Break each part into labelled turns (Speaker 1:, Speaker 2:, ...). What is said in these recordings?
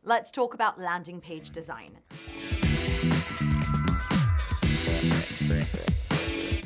Speaker 1: let's talk about landing page design.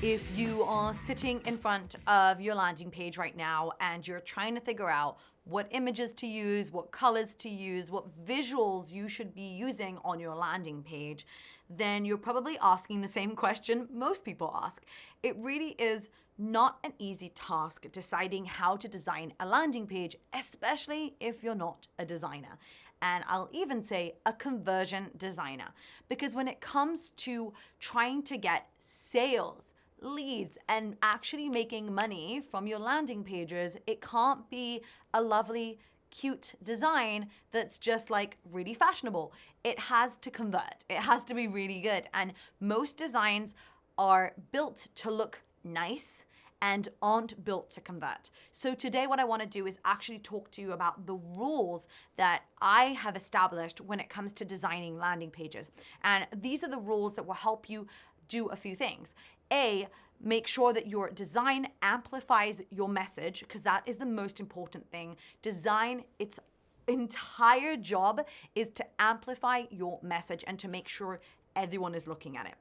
Speaker 1: If you are sitting in front of your landing page right now and you're trying to figure out what images to use, what colors to use, what visuals you should be using on your landing page, then you're probably asking the same question most people ask. It really is not an easy task deciding how to design a landing page, especially if you're not a designer. And I'll even say a conversion designer, because when it comes to trying to get sales, leads, and actually making money from your landing pages, it can't be a lovely, cute design that's just like really fashionable. It has to convert. It has to be really good. And most designs are built to look nice and aren't built to convert. So today what I want to do is actually talk to you about the rules that I have established when it comes to designing landing pages. And these are the rules that will help you do a few things. A, make sure that your design amplifies your message, because that is the most important thing. Design, its entire job is to amplify your message and to make sure everyone is looking at it.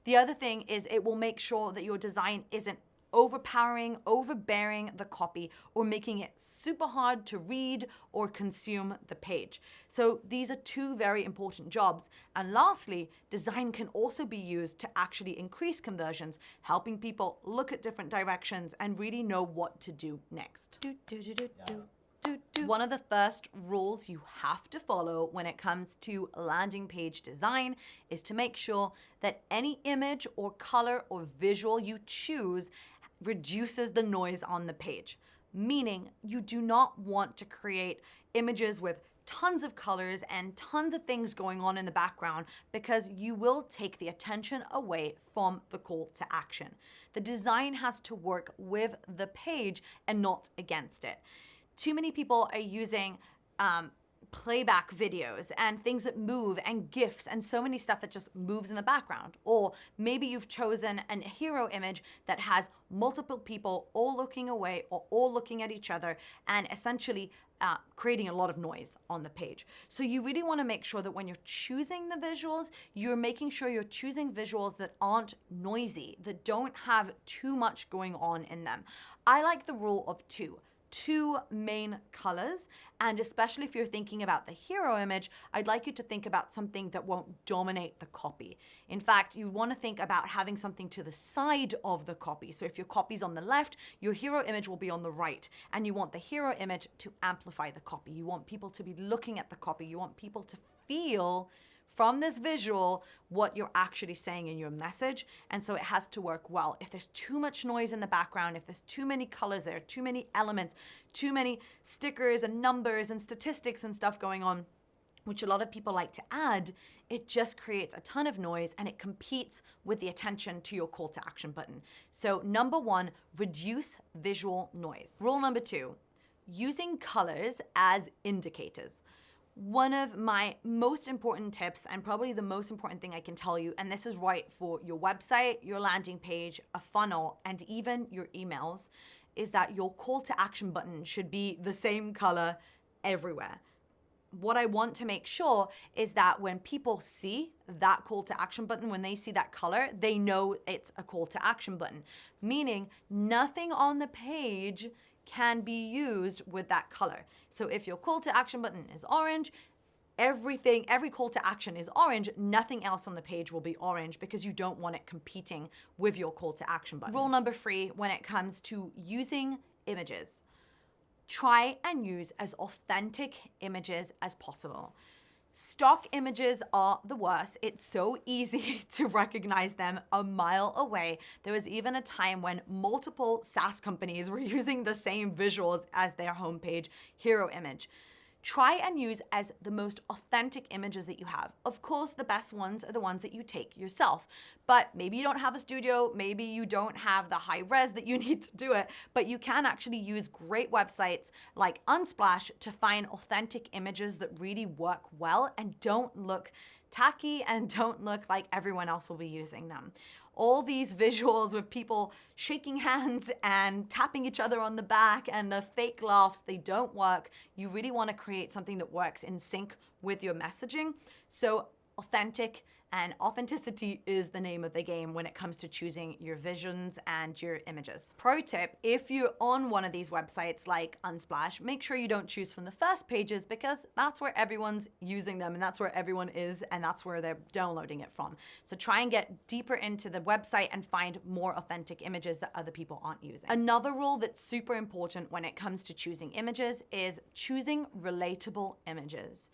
Speaker 1: The other thing is it will make sure that your design isn't overpowering, overbearing the copy, or making it super hard to read or consume the page. So these are two very important jobs. And lastly, design can also be used to actually increase conversions, helping people look at different directions and really know what to do next. One of the first rules you have to follow when it comes to landing page design is to make sure that any image or color or visual you choose reduces the noise on the page. Meaning you do not want to create images with tons of colors and tons of things going on in the background, because you will take the attention away from the call to action. The design has to work with the page and not against it. Too many people are using playback videos and things that move and GIFs and so many stuff that just moves in the background. Or maybe you've chosen a hero image that has multiple people all looking away or all looking at each other and essentially creating a lot of noise on the page. So you really want to make sure that when you're choosing the visuals, you're making sure you're choosing visuals that aren't noisy, that don't have too much going on in them. I like the rule of two main colors, and especially if you're thinking about the hero image, I'd like you to think about something that won't dominate the copy. In fact, you want to think about having something to the side of the copy. So if your copy's on the left, your hero image will be on the right, and you want the hero image to amplify the copy. You want people to be looking at the copy. You want people to feel from this visual what you're actually saying in your message. And so it has to work well. If there's too much noise in the background, if there's too many colors there, too many elements, too many stickers and numbers and statistics and stuff going on, which a lot of people like to add, it just creates a ton of noise and it competes with the attention to your call to action button. So number one, reduce visual noise. Rule number two, using colors as indicators. One of my most important tips, and probably the most important thing I can tell you, and this is right for your website, your landing page, a funnel, and even your emails, is that your call to action button should be the same color everywhere. What I want to make sure is that when people see that call to action button, when they see that color, they know it's a call to action button. Meaning nothing on the page can be used with that color. So if your call to action button is orange, every call to action is orange, nothing else on the page will be orange, because you don't want it competing with your call to action button. Rule number three, when it comes to using images, try and use as authentic images as possible. Stock images are the worst. It's so easy to recognize them a mile away. There was even a time when multiple SaaS companies were using the same visuals as their homepage hero image. Try and use as the most authentic images that you have. Of course, the best ones are the ones that you take yourself, but maybe you don't have a studio, maybe you don't have the high res that you need to do it, but you can actually use great websites like Unsplash to find authentic images that really work well and don't look tacky and don't look like everyone else will be using them. all these visuals with people shaking hands and tapping each other on the back and the fake laughs, they don't work. You really want to create something that works in sync with your messaging. So authentic and authenticity is the name of the game when it comes to choosing your visions and your images. Pro tip, if you're on one of these websites like Unsplash, make sure you don't choose from the first pages, because that's where everyone's using them and that's where everyone is and that's where they're downloading it from. So try and get deeper into the website and find more authentic images that other people aren't using. Another rule that's super important when it comes to choosing images is choosing relatable images.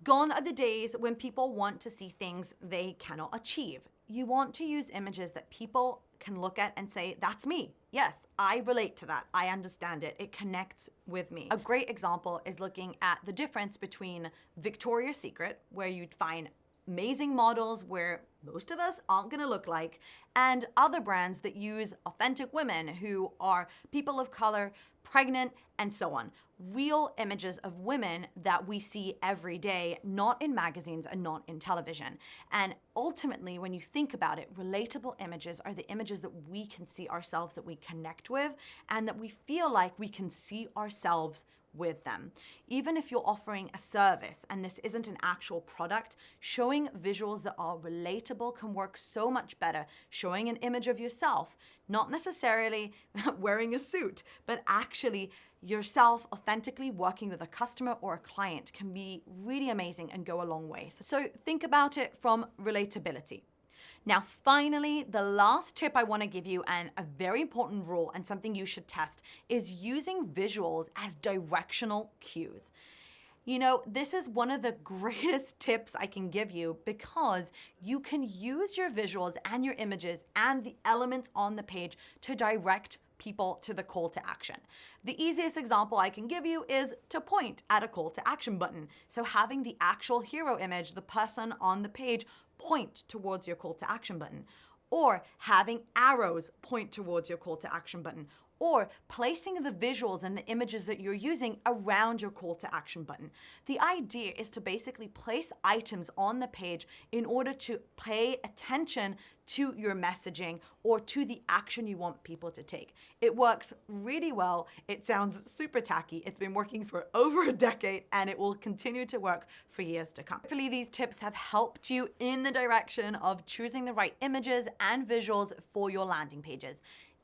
Speaker 1: Gone are the days when people want to see things they cannot achieve. You want to use images that people can look at and say, that's me. Yes, I relate to that. I understand it. It connects with me. A great example is looking at the difference between Victoria's Secret, where you'd find amazing models where most of us aren't gonna look like, and other brands that use authentic women who are people of color, pregnant, and so on. Real images of women that we see every day, not in magazines and not in television. And ultimately, when you think about it, relatable images are the images that we can see ourselves, that we connect with, and that we feel like we can see ourselves with them. Even if you're offering a service and this isn't an actual product, showing visuals that are relatable can work so much better. Showing an image of yourself, not necessarily wearing a suit, but actually yourself authentically working with a customer or a client, can be really amazing and go a long way. So think about it from relatability. Now, finally, the last tip I want to give you, and a very important rule and something you should test, is using visuals as directional cues. You know, this is one of the greatest tips I can give you, because you can use your visuals and your images and the elements on the page to direct people to the call to action. The easiest example I can give you is to point at a call to action button. So having the actual hero image, the person on the page, point towards your call to action button, or having arrows point towards your call to action button, or placing the visuals and the images that you're using around your call to action button. The idea is to basically place items on the page in order to pay attention to your messaging or to the action you want people to take. It works really well. It sounds super tacky. It's been working for over a decade and it will continue to work for years to come. Hopefully these tips have helped you in the direction of choosing the right images and visuals for your landing pages.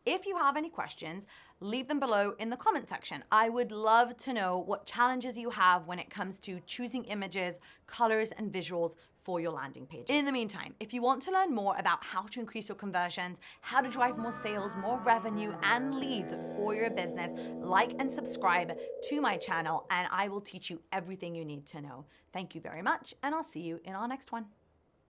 Speaker 1: If you have any questions, leave them below in the comment section. I would love to know what challenges you have when it comes to choosing images, colors, and visuals for your landing page. In the meantime, if you want to learn more about how to increase your conversions, how to drive more sales, more revenue, and leads for your business, like and subscribe to my channel, and I will teach you everything you need to know. Thank you very much, and I'll see you in our next one.